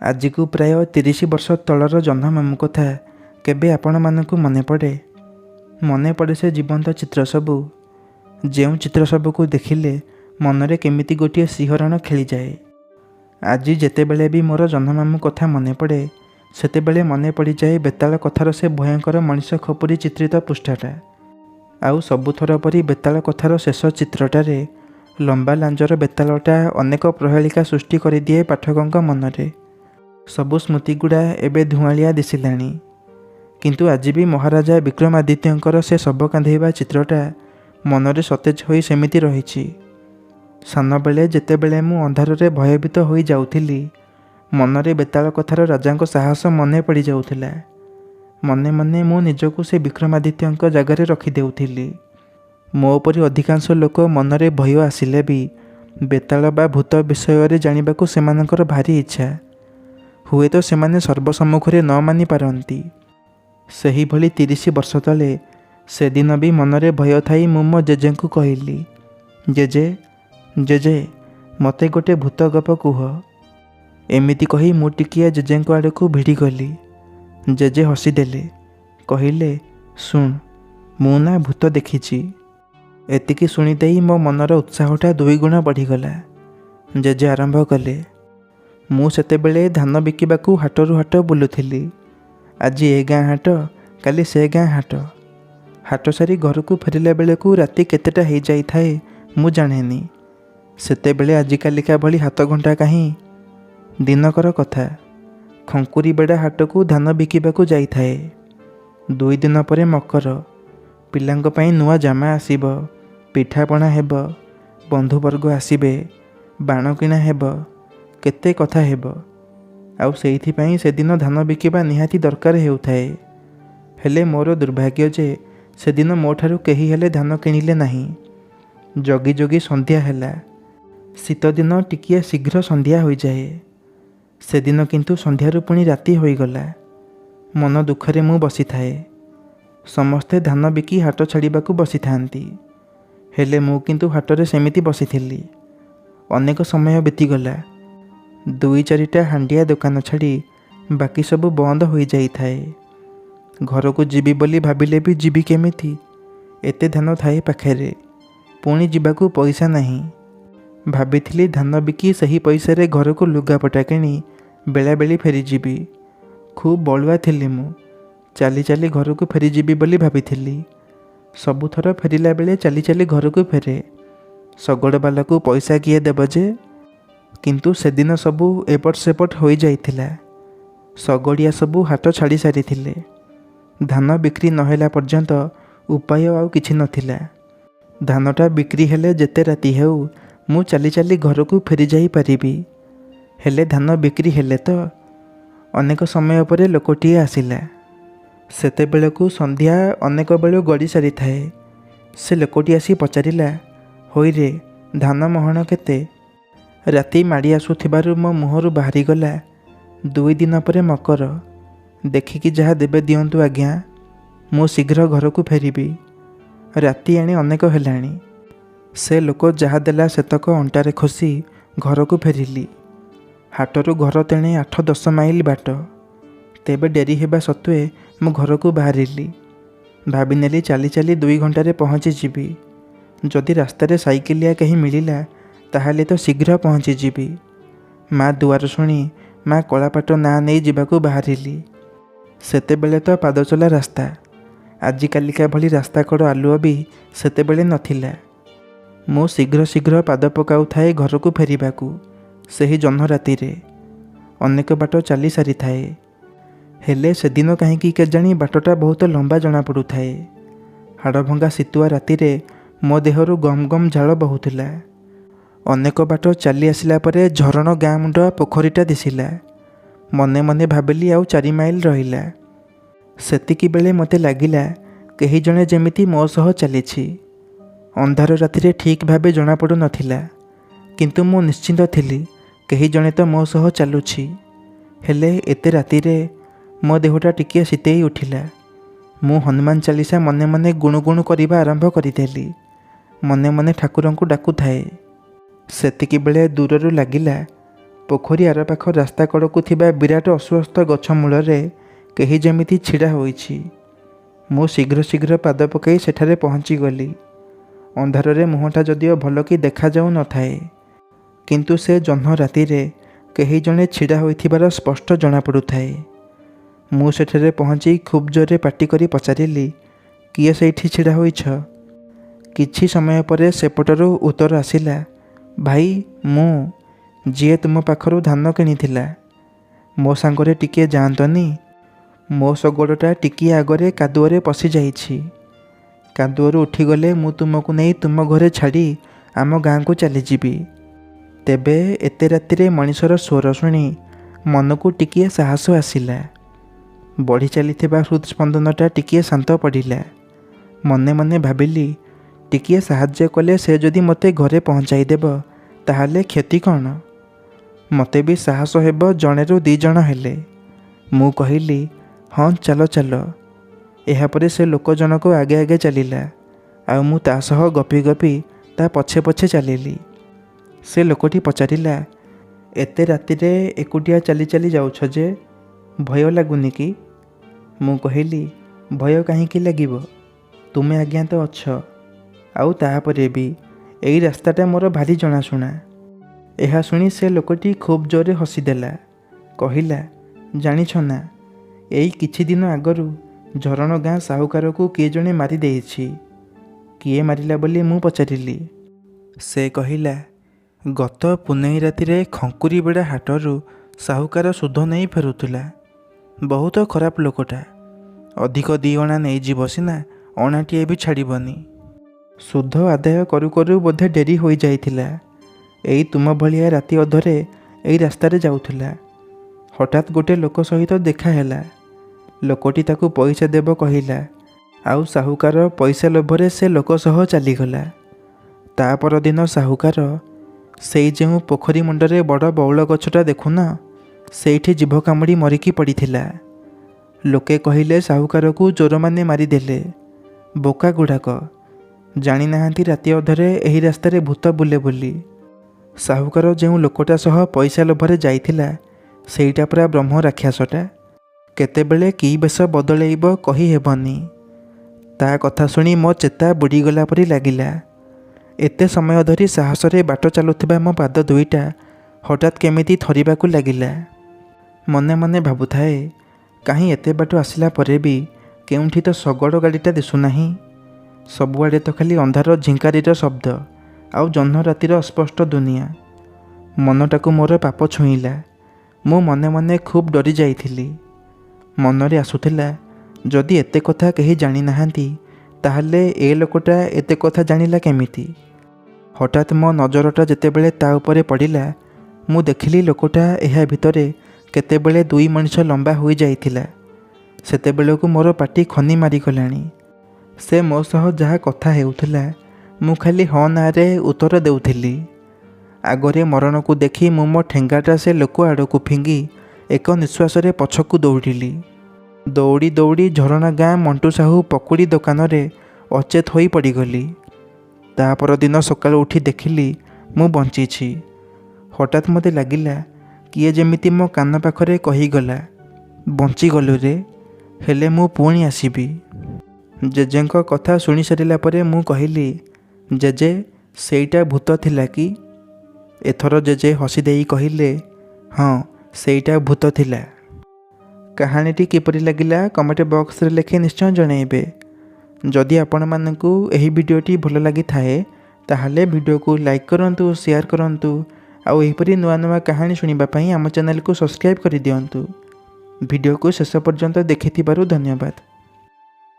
आज को प्राय 30 वर्ष तलर जह्न मामू कथा केबे आपण मानकु मने पड़े से जीवंत चित्र सबू जो चित्र सबू देखिले मनरे केमिति गोटे सिंहरण खेली जाए। आज जेतेबेले भी मोर जह्न मामू कथा मने पड़े सेतेबेले मने पड़ जाए बेताल कथार से भयंकर मनीष खपुरी चित्रित पृष्ठाटा। आउ सबुथर परी बेताल कथार शेष चित्रटारे लंबा लांजर बेतालटा अनेक प्रहेलिका सृष्टि कर दिए पाठकों मनरे। सबु स्मृतिगुड़ा एबे धुआलिया दिशिलानी, किंतु आज भी महाराजा विक्रमादित्यंकर से शब कांधेबा चित्रटा मनरे सतेज होई सेमिति रहिछि। सान बेले जेतेबेले मु अंधारे भयभीत होई जाउथिली मनरे बेताल कथार राजांको साहस मने पड़ी जाउथिला। मने मने मु निजको से विक्रमादित्यंक जगार रखी देउथिली। मो परि अधिकांश लोक मनरे भय आसिले भी बेताल बा भूत विषय जानिबाकू सेमानकर भारी इच्छा। हुए तो सेमाने सर्वसम्मुखरे न मानि पारंती। सही भली 30 वर्ष तले से दिन भी मनरे भय थाई मु मो जेजेंकु कहली, जेजे जेजे मते गोटे भूत गप कुह। एमिति कही मु टिकिया जेजेंको आड़कू भिड़ी गली। जेजे हसीदेले, कहिले शुण मु ना भूत देखिछि। एतिकी शुणिदेई मो मनर उत्साहटा 2 गुण बढ़ीगला। जेजे आरंभ कले, मु सेतेबेले धान बिकिबाकू हाटरू हाट बुलुथिली। आज ए गाँ हाट काली से गाँ हाट। हाट सारी घर को फेरिला बेलू राति केतेटा हो जाई थाए मु जानेनी। सेतेबेले आजिकालिका भली हाथ घंटा कहीं दिनकर कथा। खंकुरी बेड़ा हाट को धान बिकिबाकू जाई थाए। 2 दिन परे मकर। पिलांक पई नुआ जामा आसीब, पिठापଣା हेब, बंधुवर्ग आसीबे, बाण किणा हेब, केते कथा हेब। आउ सेइथिपाई से दिन धान बिकिबा निहाती दरकार हेउथाए। हेले मोर दुर्भाग्य जे से दिन मोठारू केही हेले धान किणिले नाही। जगी जगी संध्या हेला। शीत दिन टिकिया शीघ्र संध्या हो जाए। से दिन किंतु संध्यारू पुणी राति होईगला। मन दुखरे मु बसी थाए। समस्ते धान बिकी हाट छाड़ीबाकू बसी थांती। हेले मु किंतु हाटरे सेमिति बसीथिली। अनेक समय बीतीगला। 2-4टा हांडिया दुकान छाड़ी बाकी सब बंद हो जाई थाए। घर को जीवी बोली भाबिले भी जीवी केमिति? एते धान थाए पाखेरे, पुणी जीवाकू पैसा नहीं। भाबिथिली धान बिकी सही पैसारे घर को लुगापटा किणी बेला बेली फेरी जीवी। खूब बलुआ थिली मु। चाली चाली घर को फेरी जीवी बोली भाबिथिली। सबुथर फेरिला बेले चाली चाली घर को फेरे। शगड़ बाला को पैसा किए देव जे? किंतु से दिन सबू एपट सेपट हो जाइथिला। शगड़िया सबू हाट छाड़ी सारिथिले। धान बिक्री नहेला पर्यंत उपाय आउ किछि नथिला। धानटा बिक्री हेले जेते राति हेउ मु चाली चाली घर को फेरी जाई पारिबी। हेले धान बिक्री हेले तो? अनेक समय परे लोकटिए आसिला। सेते बेलकू संध्या अनेक बेलू गड़ी सारी थाए। से लोकटी आसी पचारिला, होई रे धान महण केते? राति माड़ी आसुथिबारु मो मुहरु बाहरी गला, 2 दिन परे मकर। देखिकी जहा देबे दियंतु आज्ञा, मु शीघ्र घर को फेरिबी। राति आनी अनेक हेलाणी। से लोक जहा देला सेतक अंटारे खोसी घर को फेरिली। हाटरू घर तेणे 8-10 माइल बाट। तेबे डेरी हेबा सत्वे मु घर को बाहरिली। भाविनेली चाली चाली 2 घंटारे पहुँची जीवी। जदि रास्तारे साइकेलिया कहीं मिलिला ताहाले तो शीघ्र पहुँची जीवी। माँ दुआर शुणी माँ कलापाट ना नहीं जीवाकू बाहरिली। सेतेबेले तो पाद चला रास्ता। आजिकालिका भली रास्ता कड़ आलुओ भी सेतेबेले नथिला। मु शीघ्र शीघ्र पाद पकाउ थाए घर को फेरिबाकू। सही जह्न रातिरे अनेक बाट चली सारी थाए। हेले से दिन कहीं केजाणी बाटटा बहुत लंबा जना पड़ू थाए। हाड़भंगा शीतुआ रातिरे मो देहरु गम गम झाल बहुथिला। अनेक बाट चली आसिला परे झरण गाँ मुंड पोखरीटा दिशिला। मने मने भाबिली आउ 4 माइल रहिला। सेतिकी बेले मते लागिला केही जणे जेमिति मो सह चलिछि। अंधार रातिरे ठीक भाबे जना पड़ू नथिला, किंतु मु निश्चिंत थिली केही जणे तो मो सह चलुछि। हेले एते रातिरे मो देहटा टिकिए शीतेई उठिला। मु हनुमान चालीसा मने मने गुणुगुणु करिबा आरंभ करिदेली। मने मने ठाकुरंकु डाकु थाए। सेतिकी बेले दूररू लागिला ପୋଖରୀ ଆରପାଖ ରାସ୍ତା କଡ଼କୁ ଥିବା ବିରାଟ ଅଶ୍ୱସ୍ଥ ଗଛ ମୂଳରେ କେହି ଯେମିତି ଛିଡ଼ା ହୋଇଛି। ମୁଁ ଶୀଘ୍ର ଶୀଘ୍ର ପାଦ ପକାଇ ସେଠାରେ ପହଞ୍ଚିଗଲି। ଅନ୍ଧାରରେ ମୁହଁଟା ଯଦିଓ ଭଲ କି ଦେଖାଯାଉ ନଥାଏ, କିନ୍ତୁ ସେ ଜହ୍ନ ରାତିରେ କେହି ଜଣେ ଛିଡ଼ା ହୋଇଥିବାର ସ୍ପଷ୍ଟ ଜଣାପଡ଼ୁଥାଏ। ମୁଁ ସେଠାରେ ପହଞ୍ଚି ଖୁବ୍ ଜୋରରେ ପାଟି କରି ପଚାରିଲି, କିଏ ସେଇଠି ଛିଡ଼ା ହୋଇଛ? କିଛି ସମୟ ପରେ ସେପଟରୁ ଉତ୍ତର ଆସିଲା, ଭାଇ ମୁଁ, ଯିଏ ତୁମ ପାଖରୁ ଧାନ କିଣିଥିଲା। ମୋ ସାଙ୍ଗରେ ଟିକିଏ ଯାଆନ୍ତନି? ମୋ ଶଗଡ଼ଟା ଟିକିଏ ଆଗରେ କାଦୁଅରେ ପଶିଯାଇଛି। କାଦୁଅରୁ ଉଠିଗଲେ ମୁଁ ତୁମକୁ ନେଇ ତୁମ ଘରେ ଛାଡ଼ି ଆମ ଗାଁକୁ ଚାଲିଯିବି। ତେବେ ଏତେ ରାତିରେ ମଣିଷର ସ୍ୱର ଶୁଣି ମନକୁ ଟିକିଏ ସାହସ ଆସିଲା। ବଢ଼ି ଚାଲିଥିବା ହୃଦସ୍ପନ୍ଦନଟା ଟିକିଏ ଶାନ୍ତ ପଡ଼ିଲା। ମନେ ମନେ ଭାବିଲି, ଟିକିଏ ସାହାଯ୍ୟ କଲେ ସେ ଯଦି ମୋତେ ଘରେ ପହଞ୍ଚାଇ ଦେବ, ତାହେଲେ କ୍ଷତି କ'ଣ? ମୋତେ ବି ସାହସ ହେବ ଜଣେରୁ 2 ଜଣ ହେଲେ। ମୁଁ କହିଲି, ହଁ ଚାଲ ଚାଲ। ଏହାପରେ ସେ ଲୋକ ଜଣକ ଆଗେ ଆଗେ ଚାଲିଲା, ଆଉ ମୁଁ ତା ସହ ଗପି ଗପି ତା ପଛେ ପଛେ ଚାଲିଲି। ସେ ଲୋକଟି ପଚାରିଲା, ଏତେ ରାତିରେ ଏକୁଟିଆ ଚାଲି ଚାଲି ଯାଉଛ ଯେ, ଭୟ ଲାଗୁନି କି? ମୁଁ କହିଲି, ଭୟ କାହିଁକି ଲାଗିବ? ତୁମେ ଆଜ୍ଞା ତ ଅଛ। ଆଉ ତାପରେ ବି ଏଇ ରାସ୍ତାଟା ମୋର ଭାରି ଜଣାଶୁଣା। ଏହା ଶୁଣି ସେ ଲୋକଟି ଖୁବ୍ ଜୋରରେ ହସିଦେଲା। କହିଲା, ଜାଣିଛ ନା, ଏଇ କିଛି ଦିନ ଆଗରୁ ଝରଣ ଗାଁ ସାହୁକାରକୁ କିଏ ଜଣେ ମାରି ଦେଇଛି। କିଏ ମାରିଲା ବୋଲି ମୁଁ ପଚାରିଲି। ସେ କହିଲା, ଗତ ପୁନେଇ ରାତିରେ ଖଙ୍କୁରିବେଡ଼ା ହାଟରୁ ସାହୁକାର ସୁଧ ନେଇ ଫେରୁଥିଲା। ବହୁତ ଖରାପ ଲୋକଟା। ଅଧିକ 2 ଅଣା ନେଇଯିବ ସିନା, ଅଣାଟିଏ ବି ଛାଡ଼ିବନି। ସୁଧ ଆଦାୟ କରୁ କରୁ ବୋଧେ ଡେରି ହୋଇଯାଇଥିଲା। ଏଇ ତୁମ ଭଳିଆ ରାତି ଅଧରେ ଏଇ ରାସ୍ତାରେ ଯାଉଥିଲା। ହଠାତ୍ ଗୋଟେ ଲୋକ ସହିତ ଦେଖା ହେଲା। ଲୋକଟି ତାକୁ ପଇସା ଦେବ କହିଲା, ଆଉ ସାହୁକାର ପଇସା ଲୋଭରେ ସେ ଲୋକ ସହ ଚାଲିଗଲା। ତା ପରଦିନ ସାହୁକାର ସେଇ ଯେଉଁ ପୋଖରୀ ମୁଣ୍ଡରେ ବଡ଼ ବଉଳ ଗଛଟା ଦେଖୁନ, ସେଇଠି ଜିଭ କାମୁଡ଼ି ମରିକି ପଡ଼ିଥିଲା। ଲୋକେ କହିଲେ ସାହୁକାରକୁ ଚୋରମାନେ ମାରିଦେଲେ। ବୋକା ଗୁଡ଼ାକ, ଜାଣିନାହାନ୍ତି ରାତି ଅଧରେ ଏହି ରାସ୍ତାରେ ଭୂତ ବୁଲେ ବୋଲି। ସାହୁକାର ଯେଉଁ ଲୋକଟା ସହ ପଇସା ଲୋଭରେ ଯାଇଥିଲା, ସେଇଟା ପୁରା ବ୍ରହ୍ମ ରାକ୍ଷସଟା। କେତେବେଳେ କି ବେଶ ବଦଳେଇବ କହି ହେବନି। ତା କଥା ଶୁଣି ମୋ ଚେତା ବୁଡ଼ିଗଲା ପରି ଲାଗିଲା। ଏତେ ସମୟ ଧରି ସାହସରେ ବାଟ ଚାଲୁଥିବା ମୋ ପାଦ ଦୁଇଟା ହଠାତ୍ କେମିତି ଥରିବାକୁ ଲାଗିଲା। ମନେ ମନେ ଭାବୁଥାଏ, କାହିଁ ଏତେ ବାଟ ଆସିଲା ପରେ ବି କେଉଁଠି ତ ଶଗଡ଼ ଗାଡ଼ିଟା ଦିଶୁନାହିଁ। ସବୁଆଡ଼େ ତ ଖାଲି ଅନ୍ଧାର ଝିଙ୍କାରୀର ଶବ୍ଦ ଆଉ ଜହ୍ନ ରାତିର ଅସ୍ପଷ୍ଟ ଦୁନିଆ। ମନଟାକୁ ମୋର ପାପ ଛୁଇଁଲା। ମୁଁ ମନେ ମନେ ଖୁବ୍ ଡରି ଯାଇଥିଲି। ମନରେ ଆସୁଥିଲା, ଯଦି ଏତେ କଥା କେହି ଜାଣିନାହାନ୍ତି, ତାହେଲେ ଏ ଲୋକଟା ଏତେ କଥା ଜାଣିଲା କେମିତି? ହଠାତ୍ ମୋ ନଜରଟା ଯେତେବେଳେ ତା ଉପରେ ପଡ଼ିଲା, ମୁଁ ଦେଖିଲି ଲୋକଟା ଏହା ଭିତରେ କେତେବେଳେ 2 ମଣିଷ ଲମ୍ବା ହୋଇଯାଇଥିଲା। ସେତେବେଳକୁ ମୋର ପାଟି ଖନି ମାରିଗଲାଣି। ସେ ମୋ ସହ ଯାହା କଥା ହେଉଥିଲା, ମୁଁ ଖାଲି ହଁ ନାଁରେ ଉତ୍ତର ଦେଉଥିଲି। ଆଗରେ ମରଣକୁ ଦେଖି ମୁଁ ମୋ ଠେଙ୍ଗାଟା ସେ ଲୋକ ଆଡ଼କୁ ଫିଙ୍ଗି ଏକ ନିଶ୍ୱାସରେ ପଛକୁ ଦୌଡ଼ିଲି। ଦୌଡ଼ି ଦୌଡ଼ି ଝରଣା ଗାଁ ମଣ୍ଟୁ ସାହୁ ପକୁଡ଼ି ଦୋକାନରେ ଅଚେତ ହୋଇ ପଡ଼ିଗଲି। ତା ପରଦିନ ସକାଳୁ ଉଠି ଦେଖିଲି ମୁଁ ବଞ୍ଚିଛି। ହଠାତ୍ ମୋତେ ଲାଗିଲା, କିଏ ଯେମିତି ମୋ କାନ ପାଖରେ କହିଗଲା, ବଞ୍ଚିଗଲୁ ରେ, ହେଲେ ମୁଁ ପୁଣି ଆସିବି। ଜେଜେଙ୍କ କଥା ଶୁଣି ସାରିଲା ପରେ ମୁଁ କହିଲି, ଜେଜେ ସେଇଟା ଭୂତ ଥିଲା କି? ଏଥର ଜେଜେ ହସି ଦେଇ କହିଲେ, ହଁ ସେଇଟା ଭୂତ ଥିଲା। କାହାଣୀଟି କିପରି ଲାଗିଲା କମେଣ୍ଟ ବକ୍ସରେ ଲେଖି ନିଶ୍ଚୟ ଜଣାଇବେ। ଯଦି ଆପଣମାନଙ୍କୁ ଏହି ଭିଡ଼ିଓଟି ଭଲ ଲାଗିଥାଏ, ତାହେଲେ ଭିଡ଼ିଓକୁ ଲାଇକ୍ କରନ୍ତୁ, ସେୟାର କରନ୍ତୁ, ଆଉ ଏହିପରି ନୂଆ ନୂଆ କାହାଣୀ ଶୁଣିବା ପାଇଁ ଆମ ଚ୍ୟାନେଲକୁ ସବସ୍କ୍ରାଇବ୍ କରିଦିଅନ୍ତୁ। ଭିଡ଼ିଓକୁ ଶେଷ ପର୍ଯ୍ୟନ୍ତ ଦେଖିଥିବାରୁ ଧନ୍ୟବାଦ।